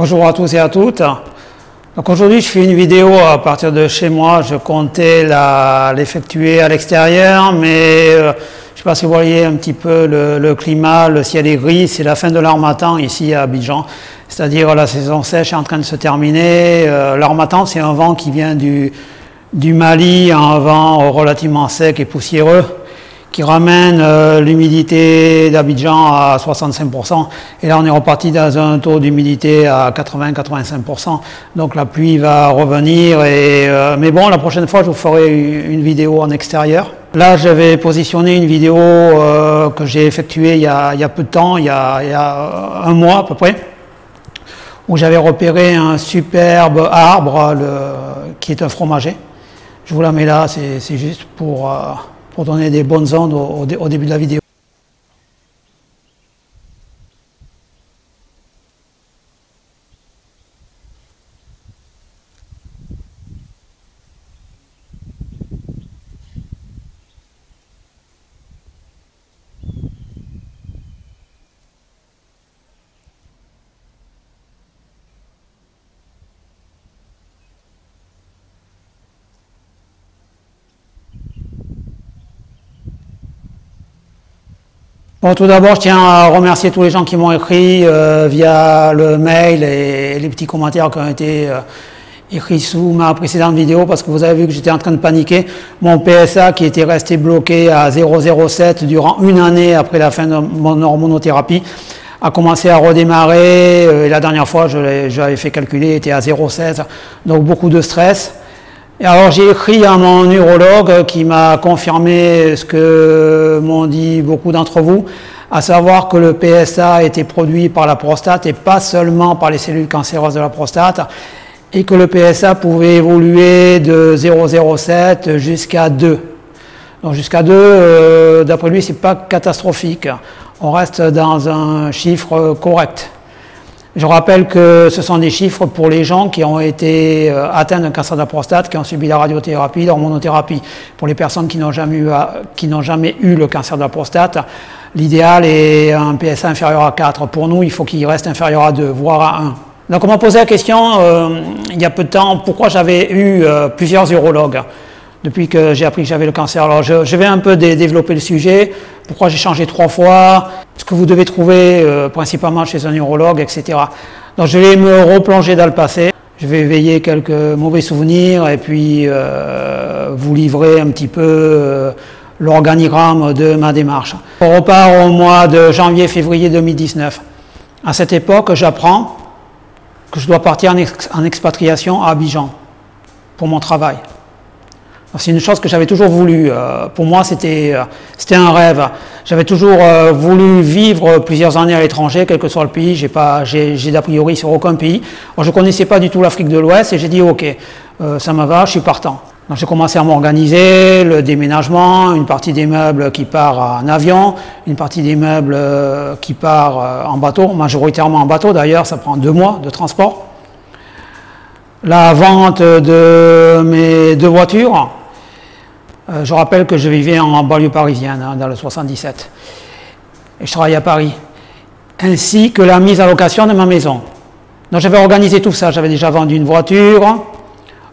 Bonjour à tous et à toutes. Donc aujourd'hui je fais une vidéo à partir de chez moi. Je comptais l'effectuer à l'extérieur, mais je ne sais pas si vous voyez un petit peu le climat, le ciel est gris, c'est la fin de l'harmattan ici à Abidjan. C'est-à-dire la saison sèche est en train de se terminer. L'harmattan, c'est un vent qui vient du Mali, un vent relativement sec et poussiéreux, qui ramène l'humidité d'Abidjan à 65%. Et là, on est reparti dans un taux d'humidité à 80-85%. Donc la pluie va revenir. Mais bon, la prochaine fois, je vous ferai une vidéo en extérieur. Là, j'avais positionné une vidéo que j'ai effectuée il y a peu de temps, il y a un mois à peu près, où j'avais repéré un superbe arbre qui est un fromager. Je vous la mets là, c'est juste pour donner des bonnes ondes au début de la vidéo. Bon, tout d'abord, je tiens à remercier tous les gens qui m'ont écrit via le mail et les petits commentaires qui ont été écrits sous ma précédente vidéo, parce que vous avez vu que j'étais en train de paniquer. Mon PSA qui était resté bloqué à 0,07 durant une année après la fin de mon hormonothérapie a commencé à redémarrer. Et la dernière fois, je l'avais fait calculer, était à 0,16. Donc beaucoup de stress. Et alors j'ai écrit à mon neurologue qui m'a confirmé ce que m'ont dit beaucoup d'entre vous, à savoir que le PSA a été produit par la prostate et pas seulement par les cellules cancéreuses de la prostate, et que le PSA pouvait évoluer de 0,07 jusqu'à 2. Donc jusqu'à 2, d'après lui, c'est pas catastrophique. On reste dans un chiffre correct. Je rappelle que ce sont des chiffres pour les gens qui ont été atteints d'un cancer de la prostate, qui ont subi la radiothérapie, l'hormonothérapie. Pour les personnes qui n'ont jamais eu le cancer de la prostate, l'idéal est un PSA inférieur à 4. Pour nous, il faut qu'il reste inférieur à 2, voire à 1. Donc on m'a posé la question, il y a peu de temps, pourquoi j'avais eu plusieurs urologues depuis que j'ai appris que j'avais le cancer. Alors je vais un peu développer le sujet, pourquoi j'ai changé 3 fois, ce que vous devez trouver principalement chez un urologue, etc. Donc je vais me replonger dans le passé, je vais éveiller quelques mauvais souvenirs et puis vous livrer un petit peu l'organigramme de ma démarche. On repart au mois de janvier-février 2019. À cette époque, j'apprends que je dois partir en expatriation à Abidjan pour mon travail. C'est une chose que j'avais toujours voulu. Pour moi, c'était un rêve. J'avais toujours voulu vivre plusieurs années à l'étranger, quel que soit le pays. J'ai d'a priori sur aucun pays. Alors, je ne connaissais pas du tout l'Afrique de l'Ouest et j'ai dit ok, ça me va, je suis partant. Donc j'ai commencé à m'organiser, le déménagement, une partie des meubles qui part en avion, une partie des meubles qui part en bateau, majoritairement en bateau d'ailleurs, ça prend 2 mois de transport. La vente de mes 2 voitures. Je rappelle que je vivais en banlieue parisienne, dans le 77, et je travaillais à Paris, ainsi que la mise à location de ma maison. Donc j'avais organisé tout ça, j'avais déjà vendu une voiture,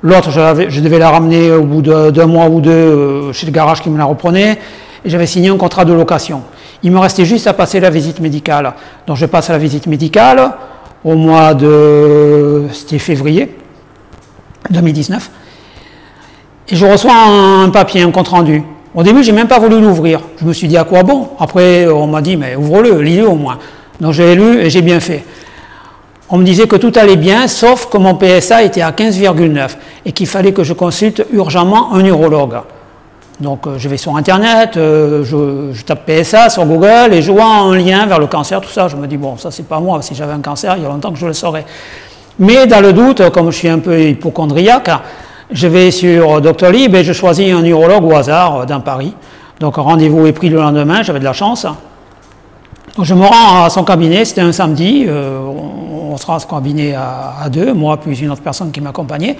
l'autre je devais la ramener au bout d'un mois ou 2 chez le garage qui me la reprenait, et j'avais signé un contrat de location. Il me restait juste à passer la visite médicale. Donc je passe à la visite médicale au mois de février 2019. Et je reçois un papier, un compte-rendu. Au début, j'ai même pas voulu l'ouvrir. Je me suis dit à quoi bon. Après, on m'a dit, mais ouvre-le, lis-le au moins. Donc j'ai lu et j'ai bien fait. On me disait que tout allait bien, sauf que mon PSA était à 15,9 et qu'il fallait que je consulte urgemment un urologue. Donc je vais sur Internet, je tape PSA sur Google et je vois un lien vers le cancer, tout ça. Je me dis, bon, ça c'est pas moi. Si j'avais un cancer, il y a longtemps que je le saurais. Mais dans le doute, comme je suis un peu hypochondriaque, je vais sur Doctolib et je choisis un urologue au hasard dans Paris. Donc un rendez-vous est pris le lendemain, j'avais de la chance. Donc je me rends à son cabinet, c'était un samedi, on sera à son cabinet à 2, moi plus une autre personne qui m'accompagnait.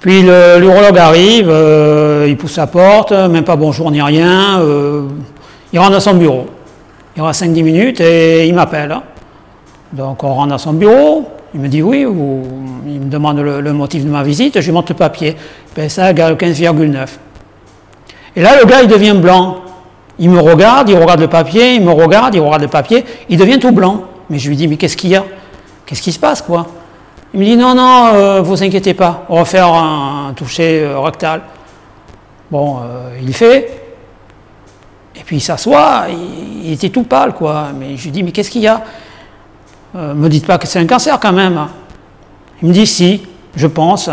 Puis l'urologue arrive, il pousse sa porte, même pas bonjour ni rien, il rentre dans son bureau. Il reste 5-10 minutes et il m'appelle. Donc on rentre dans son bureau, Il me dit oui, ou il me demande le motif de ma visite, je lui montre le papier. PSA égale 15,9. Et là, le gars, il devient blanc. Il me regarde, il regarde le papier, il me regarde, il regarde le papier, il devient tout blanc. Mais je lui dis, mais qu'est-ce qu'il y a? Qu'est-ce qui se passe, quoi? Il me dit, non, non, vous inquiétez pas, on va faire un toucher rectal. Bon, il fait. Et puis il s'assoit, il était tout pâle, quoi. Mais je lui dis, mais qu'est-ce qu'il y a? Me dites pas que c'est un cancer, quand même. Il me dit, si, je pense.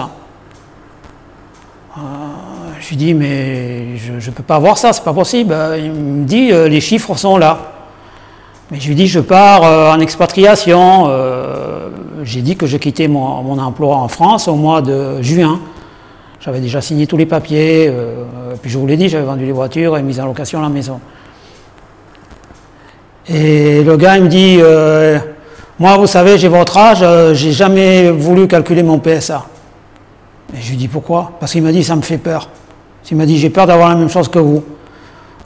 Je lui dis, mais je ne peux pas voir ça, c'est pas possible. Il me dit, les chiffres sont là. Mais je lui dis, je pars en expatriation. J'ai dit que je quittais mon emploi en France au mois de juin. J'avais déjà signé tous les papiers. Puis je vous l'ai dit, j'avais vendu les voitures et mis en location la maison. Et le gars, il me dit, moi, vous savez, j'ai votre âge, j'ai jamais voulu calculer mon PSA. Et je lui dis, pourquoi? Parce qu'il m'a dit, ça me fait peur. Il m'a dit, j'ai peur d'avoir la même chose que vous.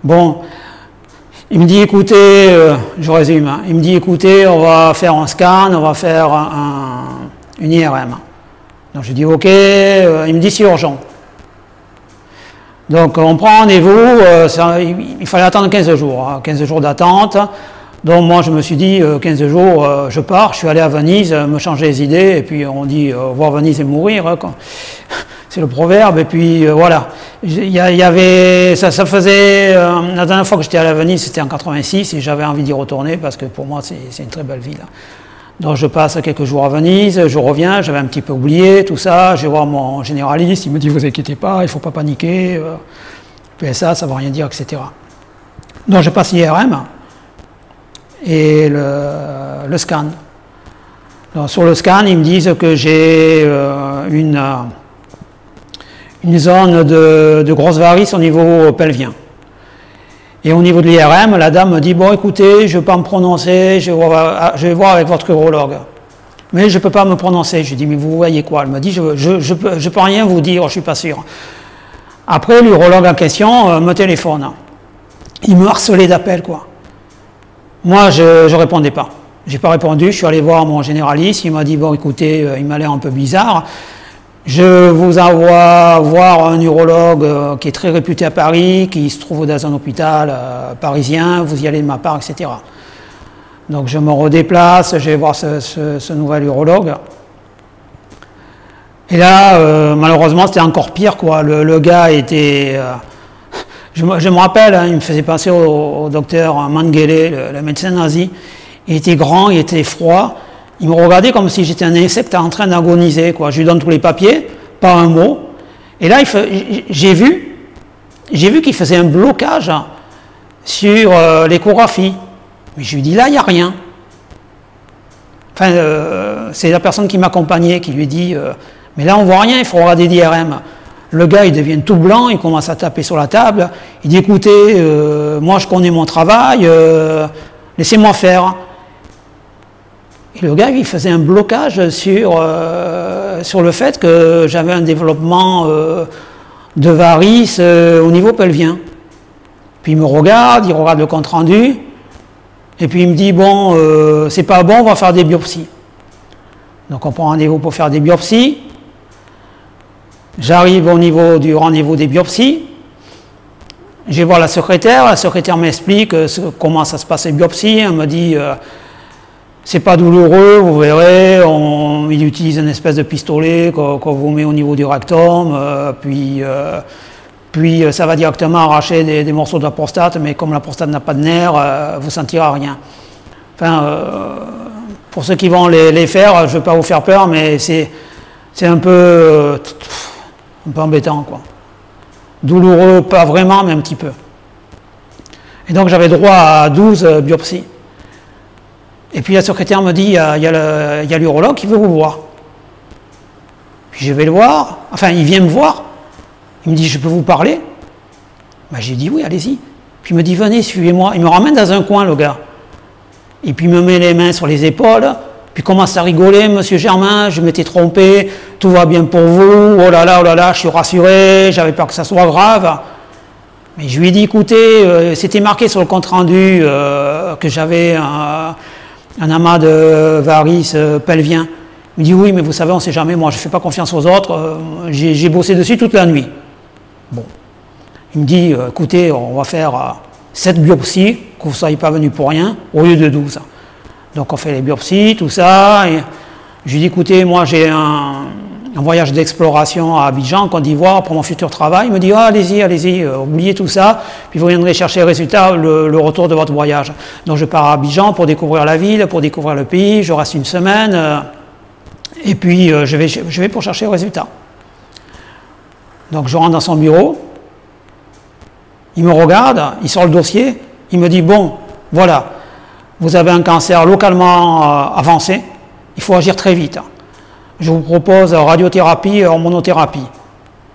Bon, il me dit, écoutez, je résume, hein, il me dit, écoutez, on va faire un scan, on va faire une IRM. Donc je dis, ok, il me dit, c'est urgent. Donc on prend rendez-vous, il fallait attendre 15 jours, hein, 15 jours d'attente. Donc moi je me suis dit, 15 jours, je pars, je suis allé à Venise, me changer les idées, et puis on dit, voir Venise et mourir, hein, c'est le proverbe, et puis voilà. Il y avait, ça faisait, la dernière fois que j'étais allé à Venise, c'était en 86, et j'avais envie d'y retourner, parce que pour moi c'est une très belle ville. Donc je passe quelques jours à Venise, je reviens, j'avais un petit peu oublié tout ça, je vais voir mon généraliste, il me dit, vous inquiétez pas, il ne faut pas paniquer, PSA, ça ne va rien dire, etc. Donc je passe l'IRM, et le scan. Donc, sur le scan, ils me disent que j'ai une zone de grosses varices au niveau pelvien. Et au niveau de l'IRM, la dame me dit, bon écoutez, je ne vais pas me prononcer, je vais voir avec votre urologue. Mais je ne peux pas me prononcer. Je dis, mais vous voyez quoi? Elle me dit, je ne peux rien vous dire, je ne suis pas sûr. Après, l'urologue en question me téléphone. Il me harcelait d'appels, quoi. Moi, je ne répondais pas. Je n'ai pas répondu, je suis allé voir mon généraliste, il m'a dit, bon écoutez, il m'a l'air un peu bizarre, je vous envoie voir un urologue qui est très réputé à Paris, qui se trouve dans un hôpital parisien, vous y allez de ma part, etc. Donc je me redéplace, je vais voir ce nouvel urologue. Et là, malheureusement, c'était encore pire, quoi. Le gars était... Je me rappelle, hein, il me faisait penser au docteur Mengele, le médecin nazi. Il était grand, il était froid. Il me regardait comme si j'étais un insecte en train d'agoniser, quoi. Je lui donne tous les papiers, pas un mot. Et là, j'ai vu qu'il faisait un blocage sur l'échographie. Mais je lui dis, là, il n'y a rien. Enfin, c'est la personne qui m'accompagnait qui lui dit, mais là, on ne voit rien, il faut regarder l'IRM. Le gars, il devient tout blanc, il commence à taper sur la table. Il dit, écoutez, moi, je connais mon travail, laissez-moi faire. Et le gars, il faisait un blocage sur le fait que j'avais un développement de varices au niveau pelvien. Puis il me regarde, il regarde le compte-rendu, et puis il me dit, bon, c'est pas bon, on va faire des biopsies. Donc on prend rendez-vous pour faire des biopsies. J'arrive au niveau du rendez-vous des biopsies. Je vais voir la secrétaire m'explique comment ça se passe les biopsies. Elle me dit, c'est pas douloureux, vous verrez, il utilise une espèce de pistolet qu'on vous met au niveau du rectum, puis ça va directement arracher des morceaux de la prostate, mais comme la prostate n'a pas de nerfs, vous ne sentirez rien. Enfin, pour ceux qui vont les faire, je ne veux pas vous faire peur, mais c'est un peu embêtant, quoi. Douloureux, pas vraiment, mais un petit peu. Et donc j'avais droit à 12 biopsies. Et puis la secrétaire me dit, il y a l'urologue qui veut vous voir. Puis je vais le voir, enfin il vient me voir, il me dit, je peux vous parler? Ben, j'ai dit oui, allez-y. Puis il me dit, venez, suivez-moi. Il me ramène dans un coin, le gars. Et puis il me met les mains sur les épaules, puis il commence à rigoler, monsieur Germain, je m'étais trompé, tout va bien pour vous, oh là là, je suis rassuré, j'avais peur que ça soit grave. Mais je lui ai dit, écoutez, c'était marqué sur le compte-rendu que j'avais un amas de varices pelviens. Il me dit oui, mais vous savez, on ne sait jamais, moi je ne fais pas confiance aux autres, j'ai bossé dessus toute la nuit. Bon. Il me dit, écoutez, on va faire 7 biopsies, que vous ne soyez pas venu pour rien, au lieu de 12. Donc on fait les biopsies, tout ça, et je lui dis, écoutez, moi j'ai un voyage d'exploration à Abidjan, Côte d'Ivoire, pour mon futur travail. Il me dit, ah, allez-y, allez-y, oubliez tout ça, puis vous viendrez chercher le résultat, le retour de votre voyage. Donc je pars à Abidjan pour découvrir la ville, pour découvrir le pays, je reste une semaine, et puis je vais pour chercher le résultat. Donc je rentre dans son bureau, il me regarde, il sort le dossier, il me dit, bon, voilà, vous avez un cancer localement avancé, il faut agir très vite. Je vous propose radiothérapie et hormonothérapie.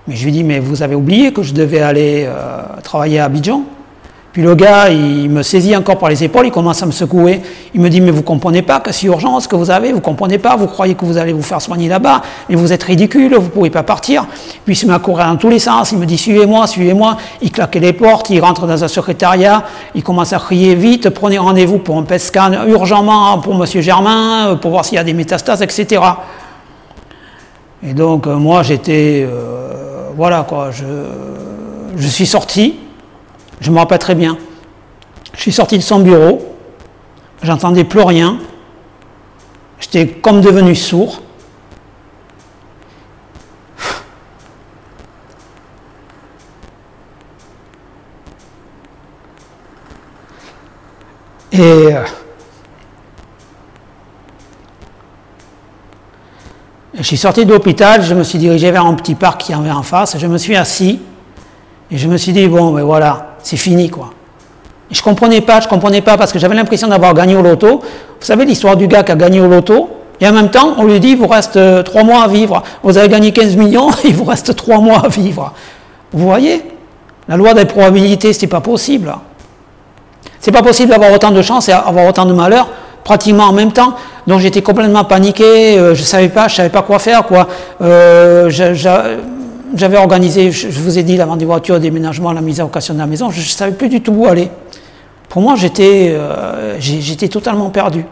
Mais je lui dis, mais vous avez oublié que je devais aller travailler à Abidjan? Puis le gars, il me saisit encore par les épaules, il commence à me secouer. Il me dit, mais vous ne comprenez pas que c'est urgent ce que vous avez, vous ne comprenez pas, vous croyez que vous allez vous faire soigner là-bas, mais vous êtes ridicule, vous ne pouvez pas partir. Puis il se met à courir dans tous les sens, il me dit, suivez-moi, suivez-moi. Il claquait les portes, il rentre dans un secrétariat, il commence à crier, vite, prenez rendez-vous pour un PET scan urgemment pour M. Germain, pour voir s'il y a des métastases, etc. Et donc moi j'étais, voilà quoi, je suis sorti, je me rappelle très bien, je suis sorti de son bureau, j'entendais plus rien, j'étais comme devenu sourd. Et je suis sorti de l'hôpital, je me suis dirigé vers un petit parc qui y avait en face, je me suis assis et je me suis dit, bon, ben voilà, c'est fini quoi. Et je comprenais pas parce que j'avais l'impression d'avoir gagné au loto. Vous savez l'histoire du gars qui a gagné au loto, et en même temps, on lui dit, il vous reste 3 mois à vivre. Vous avez gagné 15 millions, il vous reste 3 mois à vivre. Vous voyez? La loi des probabilités, c'est pas possible. C'est pas possible d'avoir autant de chance et avoir autant de malheur pratiquement en même temps. Donc j'étais complètement paniqué, je savais pas quoi faire quoi. J'avais organisé, je vous ai dit, la vente des voitures, le déménagement, la mise en location de la maison, je ne savais plus du tout où aller. Pour moi, j'étais totalement perdu.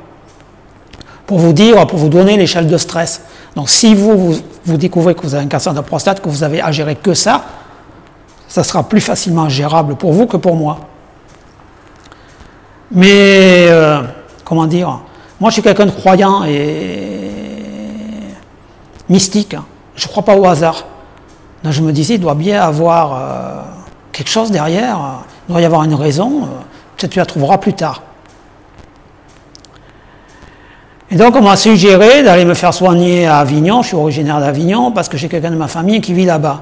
Pour vous dire, pour vous donner l'échelle de stress. Donc si vous découvrez que vous avez un cancer de la prostate, que vous avez à gérer que ça sera plus facilement gérable pour vous que pour moi. Mais, comment dire, moi je suis quelqu'un de croyant et mystique. Je ne crois pas au hasard. Donc je me disais, il doit bien avoir quelque chose derrière, il doit y avoir une raison, peut-être tu la trouveras plus tard. Et donc on m'a suggéré d'aller me faire soigner à Avignon, je suis originaire d'Avignon, parce que j'ai quelqu'un de ma famille qui vit là-bas.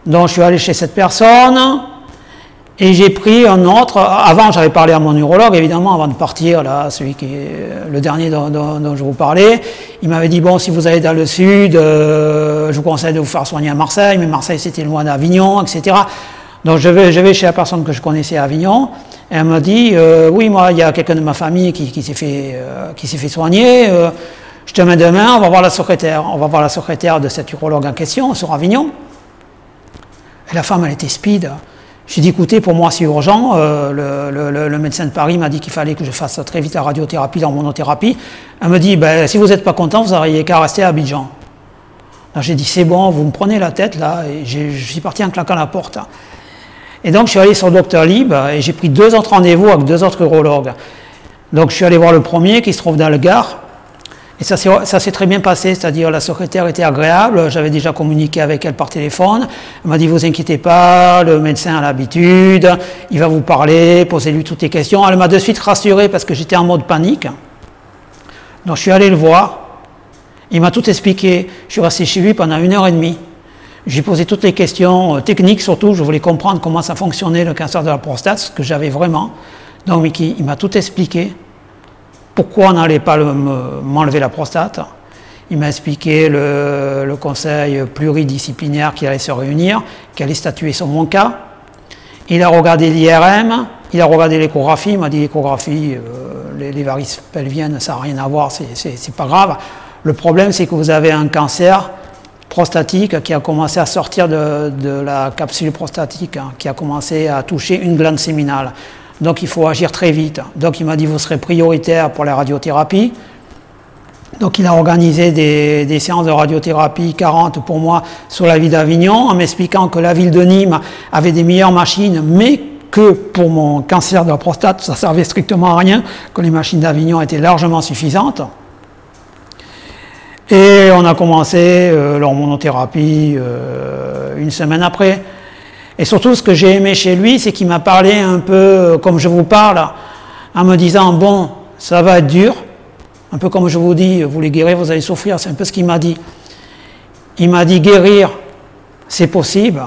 Donc je suis allé chez cette personne, et j'ai pris un autre, avant j'avais parlé à mon neurologue évidemment, avant de partir, là, celui qui est le dernier dont je vous parlais, il m'avait dit, bon, si vous allez dans le sud, je vous conseille de vous faire soigner à Marseille, mais Marseille c'était loin d'Avignon, etc. Donc je vais chez la personne que je connaissais à Avignon, et elle m'a dit, oui, moi il y a quelqu'un de ma famille qui s'est fait soigner, je te mets demain, on va voir la secrétaire de cet urologue en question sur Avignon. Et la femme elle était speed. J'ai dit, écoutez, pour moi c'est urgent, le médecin de Paris m'a dit qu'il fallait que je fasse très vite la radiothérapie, l'hormonothérapie. Elle me dit, ben, si vous n'êtes pas content, vous n'auriez qu'à rester à Abidjan. J'ai dit, c'est bon, vous me prenez la tête là, et je suis parti en claquant la porte. Et donc je suis allé sur le docteur Lib, et j'ai pris 2 autres rendez-vous avec 2 autres urologues. Donc je suis allé voir le premier qui se trouve dans le Gard, et ça s'est très bien passé, c'est-à-dire la secrétaire était agréable, j'avais déjà communiqué avec elle par téléphone, elle m'a dit, vous inquiétez pas, le médecin a l'habitude, il va vous parler, posez-lui toutes les questions. Elle m'a de suite rassuré parce que j'étais en mode panique. Donc je suis allé le voir, il m'a tout expliqué, je suis resté chez lui pendant 1h30. J'ai posé toutes les questions techniques surtout, je voulais comprendre comment ça fonctionnait le cancer de la prostate, ce que j'avais vraiment. Donc il m'a tout expliqué. Pourquoi on n'allait pas m'enlever la prostate? Il m'a expliqué le conseil pluridisciplinaire qui allait se réunir, qui allait statuer sur mon cas. Il a regardé l'IRM, il a regardé l'échographie, il m'a dit l'échographie, les varices pelviennes, ça n'a rien à voir, c'est pas grave. Le problème, c'est que vous avez un cancer prostatique qui a commencé à sortir de la capsule prostatique, hein, qui a commencé à toucher une glande séminale. Donc il faut agir très vite. Donc il m'a dit, vous serez prioritaire pour la radiothérapie. Donc il a organisé des séances de radiothérapie 40 pour moi sur la ville d'Avignon, en m'expliquant que la ville de Nîmes avait des meilleures machines, mais que pour mon cancer de la prostate, ça servait strictement à rien, que les machines d'Avignon étaient largement suffisantes. Et on a commencé l'hormonothérapie une semaine après. Et surtout, ce que j'ai aimé chez lui, c'est qu'il m'a parlé un peu comme je vous parle, en me disant, bon, ça va être dur, un peu comme je vous dis, vous les guérir, vous allez souffrir, c'est un peu ce qu'il m'a dit. Il m'a dit, guérir, c'est possible,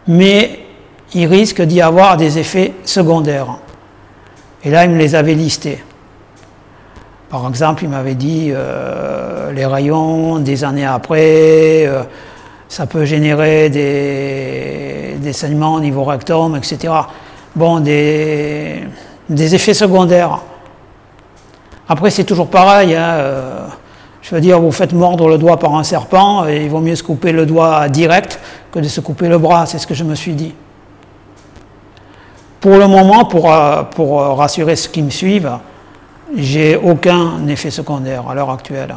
mais il risque d'y avoir des effets secondaires. Et là, il me les avait listés. Par exemple, il m'avait dit, les rayons, des années après, ça peut générer des saignements au niveau rectum, etc. Bon, des effets secondaires. Après, c'est toujours pareil, hein, je veux dire, vous faites mordre le doigt par un serpent, et il vaut mieux se couper le doigt direct que de se couper le bras, c'est ce que je me suis dit. Pour le moment, pour rassurer ceux qui me suivent, j'ai aucun effet secondaire à l'heure actuelle.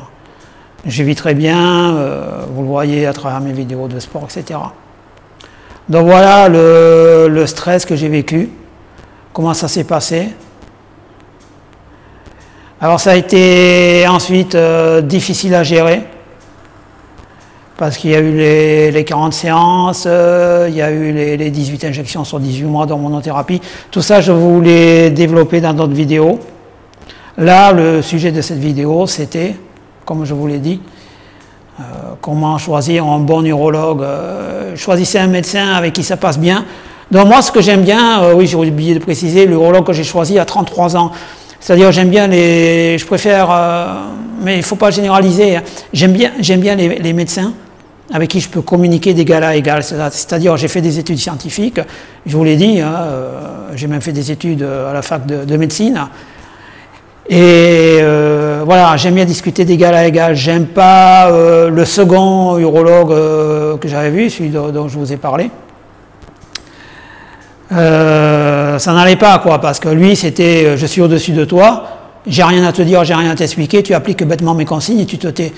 Je vis très bien, vous le voyez à travers mes vidéos de sport, etc. Donc voilà le stress que j'ai vécu, comment ça s'est passé. Alors ça a été ensuite difficile à gérer, parce qu'il y a eu les 40 séances, il y a eu les 18 injections sur 18 mois d'hormonothérapie. Tout ça, je vous l'ai développé dans d'autres vidéos. Là, le sujet de cette vidéo, c'était, comme je vous l'ai dit, comment choisir un bon neurologue. Choisissez un médecin avec qui ça passe bien. Donc moi, ce que j'aime bien, oui, j'ai oublié de préciser, le neurologue que j'ai choisi à 33 ans. C'est-à-dire, j'aime bien je préfère, mais il ne faut pas généraliser, hein. J'aime bien les médecins avec qui je peux communiquer d'égal à égal. C'est-à-dire, j'ai fait des études scientifiques, je vous l'ai dit, hein, j'ai même fait des études à la fac de médecine. Et voilà, j'aime bien discuter d'égal à égal. J'aime pas le second urologue que j'avais vu, celui dont je vous ai parlé. Ça n'allait pas, quoi, parce que lui, c'était je suis au-dessus de toi, j'ai rien à te dire, j'ai rien à t'expliquer, tu appliques bêtement mes consignes et tu te tais.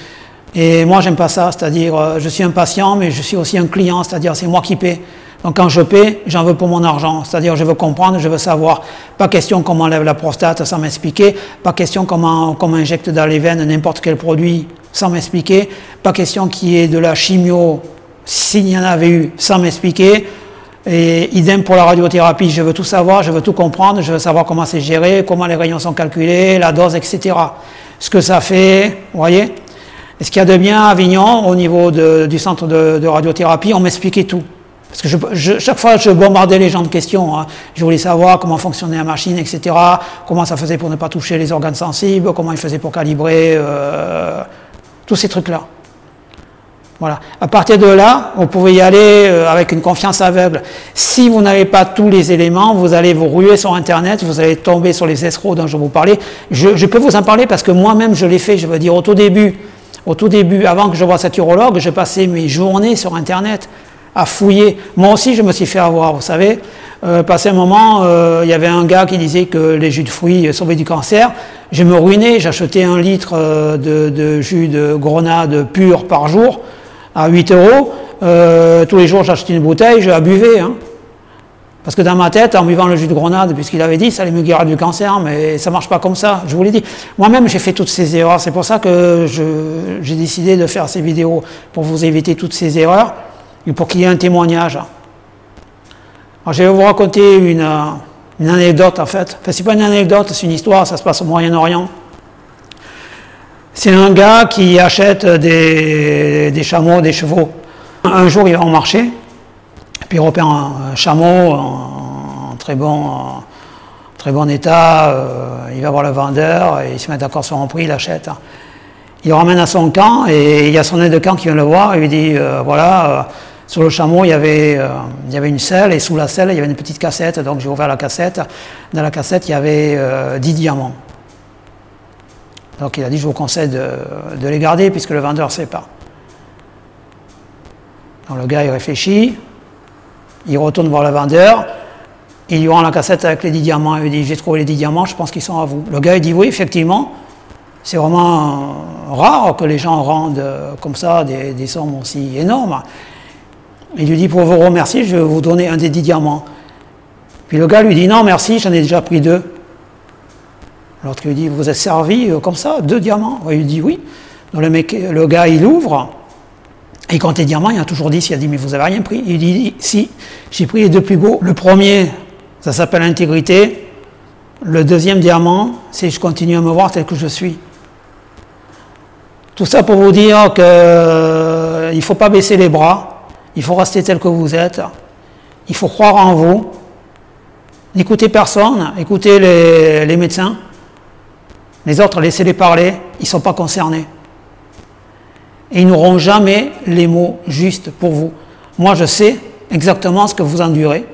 Et moi, j'aime pas ça, c'est-à-dire je suis un patient, mais je suis aussi un client, c'est-à-dire c'est moi qui paie. Donc quand je paie, j'en veux pour mon argent, c'est-à-dire je veux comprendre, je veux savoir. Pas question comment on enlève la prostate sans m'expliquer, pas question comment on injecte dans les veines n'importe quel produit sans m'expliquer, pas question qu'il y ait de la chimio, s'il y en avait eu, sans m'expliquer. Et idem pour la radiothérapie, je veux tout savoir, je veux tout comprendre, je veux savoir comment c'est géré, comment les rayons sont calculés, la dose, etc. Ce que ça fait, vous voyez. Et ce qu'il y a de bien à Avignon, au niveau du centre de radiothérapie, on m'expliquait tout. Parce que chaque fois, je bombardais les gens de questions, hein. Je voulais savoir comment fonctionnait la machine, etc. Comment ça faisait pour ne pas toucher les organes sensibles, comment il faisait pour calibrer, tous ces trucs-là. Voilà. À partir de là, vous pouvez y aller avec une confiance aveugle. Si vous n'avez pas tous les éléments, vous allez vous ruer sur Internet, vous allez tomber sur les escrocs dont je vous parlais. Je peux vous en parler parce que moi-même, je l'ai fait. Je veux dire, au tout début, avant que je voie cet urologue, je passais mes journées sur Internet à fouiller. Moi aussi, je me suis fait avoir, vous savez. Passé un moment, il y avait un gars qui disait que les jus de fruits sauvaient du cancer. Je me ruinais, j'achetais 1 litre de jus de grenade pur par jour à 8 €. Tous les jours, j'achetais une bouteille, je la buvais. Hein. Parce que dans ma tête, en buvant le jus de grenade, puisqu'il avait dit, ça allait me guérir du cancer, mais ça ne marche pas comme ça, je vous l'ai dit. Moi-même, j'ai fait toutes ces erreurs. C'est pour ça que j'ai décidé de faire ces vidéos, pour vous éviter toutes ces erreurs, et pour qu'il y ait un témoignage. Alors, je vais vous raconter une anecdote, en fait. Enfin, c'est pas une anecdote, c'est une histoire, ça se passe au Moyen-Orient. C'est un gars qui achète des chameaux, des chevaux. Un jour, il va au marché, puis il repère un chameau en très bon état. Il va voir le vendeur, et il se met d'accord sur un prix, il l'achète. Il le ramène à son camp, et il y a son aide de camp qui vient le voir, et lui dit, voilà, sur le chameau, il y avait une selle, et sous la selle, il y avait une petite cassette, donc j'ai ouvert la cassette. Dans la cassette, il y avait 10 diamants. Donc il a dit, je vous conseille de les garder, puisque le vendeur ne sait pas. Donc le gars, il réfléchit, il retourne voir le vendeur, il lui rend la cassette avec les 10 diamants, il lui dit, j'ai trouvé les 10 diamants, je pense qu'ils sont à vous. Le gars, il dit, oui, effectivement, C'est vraiment rare que les gens rendent comme ça des sommes aussi énormes. Il lui dit, pour vous remercier, je vais vous donner un des 10 diamants. Puis le gars lui dit, non merci, j'en ai déjà pris 2. L'autre lui dit, vous êtes servi comme ça, 2 diamants? Il lui dit oui. Donc le gars il ouvre, et quand les diamants, il y en a toujours 10, il a dit, mais vous n'avez rien pris? Il dit, si, j'ai pris les 2 plus beaux. Le premier, ça s'appelle intégrité. Le deuxième diamant, c'est je continue à me voir tel que je suis. Tout ça pour vous dire qu'il ne faut pas baisser les bras, il faut rester tel que vous êtes, il faut croire en vous, n'écoutez personne, écoutez les médecins, les autres, laissez-les parler, ils ne sont pas concernés. Et ils n'auront jamais les mots justes pour vous. Moi, je sais exactement ce que vous endurez,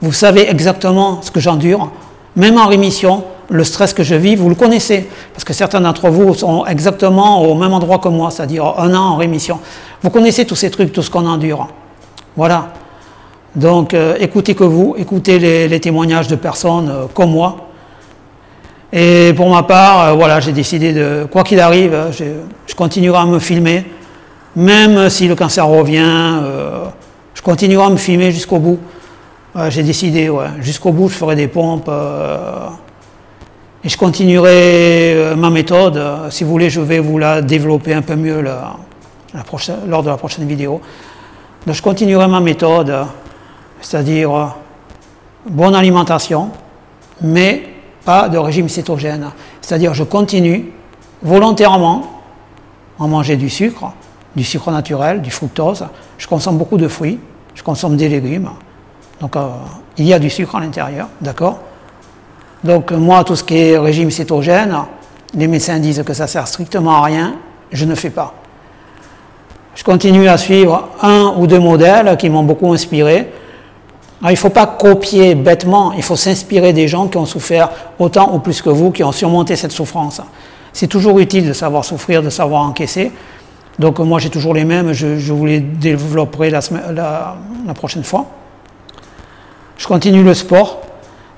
vous savez exactement ce que j'endure, même en rémission, le stress que je vis, vous le connaissez, parce que certains d'entre vous sont exactement au même endroit que moi, c'est-à-dire 1 an en rémission. Vous connaissez tous ces trucs, tout ce qu'on endure. Voilà. Donc, écoutez que vous, écoutez les témoignages de personnes comme moi. Et pour ma part, voilà, j'ai décidé de, quoi qu'il arrive, je continuerai à me filmer, même si le cancer revient, je continuerai à me filmer jusqu'au bout. J'ai décidé, ouais, jusqu'au bout, je ferai des pompes. Et je continuerai ma méthode. Si vous voulez, je vais vous la développer un peu mieux lors de la prochaine vidéo. Donc, je continuerai ma méthode, c'est-à-dire bonne alimentation, mais pas de régime cétogène. C'est-à-dire je continue volontairement à manger du sucre naturel, du fructose. Je consomme beaucoup de fruits, je consomme des légumes. Donc il y a du sucre à l'intérieur, d'accord? Donc moi, tout ce qui est régime cétogène, les médecins disent que ça sert strictement à rien, je ne fais pas. Je continue à suivre 1 ou 2 modèles qui m'ont beaucoup inspiré. Alors, il ne faut pas copier bêtement, il faut s'inspirer des gens qui ont souffert autant ou plus que vous, qui ont surmonté cette souffrance. C'est toujours utile de savoir souffrir, de savoir encaisser. Donc moi j'ai toujours les mêmes, je vous les développerai la prochaine fois. Je continue le sport,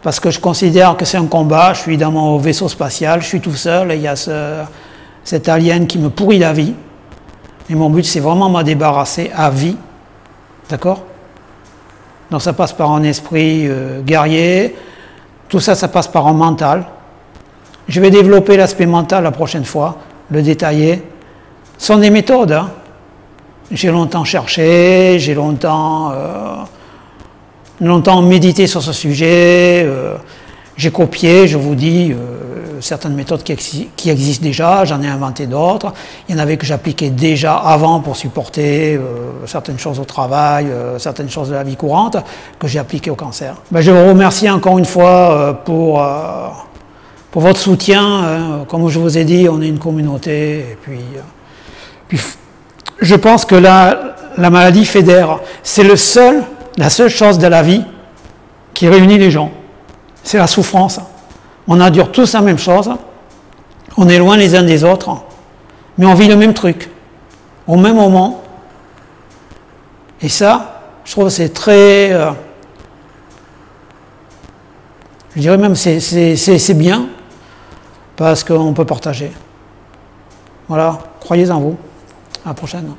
parce que je considère que c'est un combat, je suis dans mon vaisseau spatial, je suis tout seul, et il y a cet alien qui me pourrit la vie. Et mon but c'est vraiment m'en débarrasser à vie, d'accord? Donc ça passe par un esprit guerrier, tout ça, ça passe par un mental. Je vais développer l'aspect mental la prochaine fois, le détailler. Ce sont des méthodes, hein. J'ai longtemps cherché, j'ai longtemps médité sur ce sujet, j'ai copié, je vous dis, certaines méthodes qui existent déjà, j'en ai inventé d'autres. Il y en avait que j'appliquais déjà avant pour supporter certaines choses au travail, certaines choses de la vie courante, que j'ai appliquées au cancer. Ben, je vous remercie encore une fois pour votre soutien. Comme je vous ai dit, on est une communauté. Et puis je pense que la maladie fédère. C'est la seule chose de la vie qui réunit les gens. C'est la souffrance. On endure tous la même chose, on est loin les uns des autres, mais on vit le même truc, au même moment. Et ça, je trouve que c'est très... je dirais même c'est bien, parce qu'on peut partager. Voilà, croyez en vous. À la prochaine.